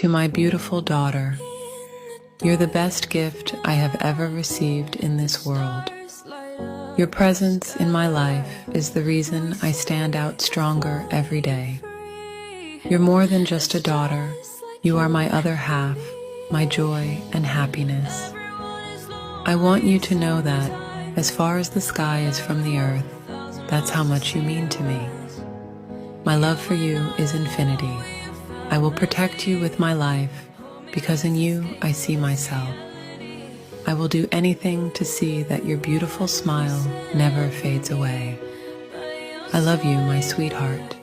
To my beautiful daughter, you're the best gift I have ever received in this world. Your presence in my life is the reason I stand out stronger every day. You're more than just a daughter. You are my other half, my joy and happiness. I want you to know that, as far as the sky is from the earth, that's how much you mean to me. My love for you is infinity. I will protect you with my life, because in you I see myself. I will do anything to see that your beautiful smile never fades away. I love you, my sweetheart.